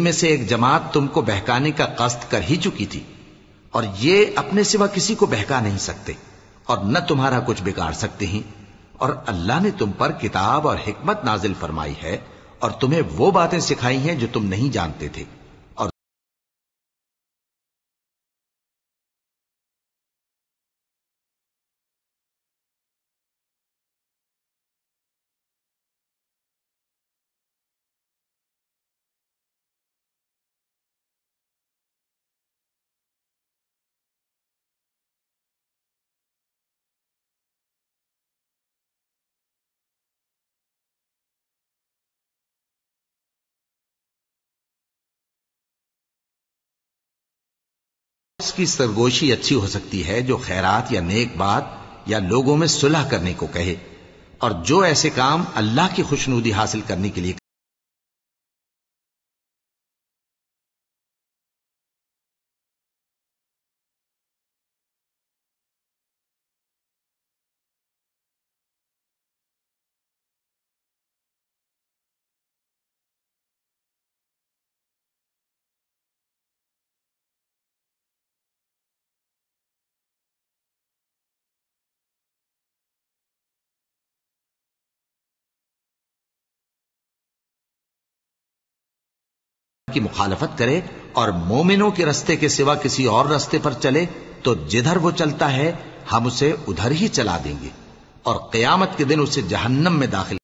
में से एक जमात तुमको बहकाने का कष्ट कर ही चुकी थी, और ये अपने सिवा किसी को बहका नहीं सकते और न तुम्हारा कुछ बिगाड़ सकते हैं। और अल्लाह ने तुम पर किताब और हिकमत नाजिल फरमाई है और तुम्हें वो बातें सिखाई हैं जो तुम नहीं जानते थे। और उसकी सरगोशी अच्छी हो सकती है जो खैरात या नेक बात या लोगों में सुलह करने को कहे, और जो ऐसे काम अल्लाह की खुशनुदी हासिल करने के लिए की मुखालफत करे और मोमिनों के रास्ते के सिवा किसी और रास्ते पर चले तो जिधर वो चलता है हम उसे उधर ही चला देंगे और क़यामत के दिन उसे जहन्नम में दाखिल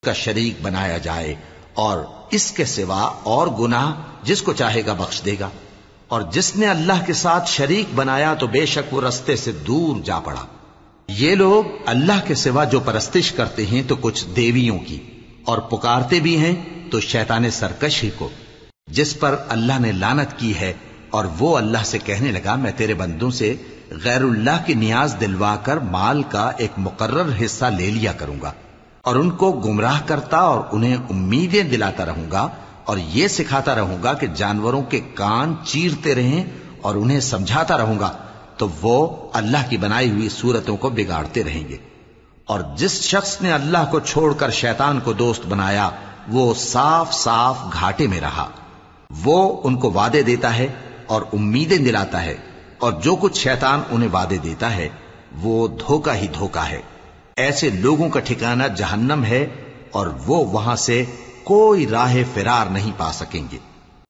का शरीक बनाया जाए, और इसके सिवा और गुनाह जिसको चाहेगा बख्श देगा। और जिसने अल्लाह के साथ शरीक बनाया तो बेशक वो रस्ते से दूर जा पड़ा। ये लोग अल्लाह के सिवा जो परस्तिश करते हैं तो कुछ देवियों की, और पुकारते भी हैं तो शैतान सरकश ही को, जिस पर अल्लाह ने लानत की है। और वो अल्लाह से कहने लगा, मैं तेरे बंदों से गैरुल्लाह की नियाज दिलवाकर माल का एक मुकर्रर हिस्सा ले लिया करूंगा और उनको गुमराह करता और उन्हें उम्मीदें दिलाता रहूंगा और ये सिखाता रहूंगा कि जानवरों के कान चीरते रहें और उन्हें समझाता रहूंगा, तो वो अल्लाह की बनाई हुई सूरतों को बिगाड़ते रहेंगे। और जिस शख्स ने अल्लाह को छोड़कर शैतान को दोस्त बनाया वो साफ साफ घाटे में रहा। वो उनको वादे देता है और उम्मीदें दिलाता है, और जो कुछ शैतान उन्हें वादे देता है वो धोखा ही धोखा है। ऐसे लोगों का ठिकाना जहन्नम है और वो वहां से कोई राह फिरार नहीं पा सकेंगे।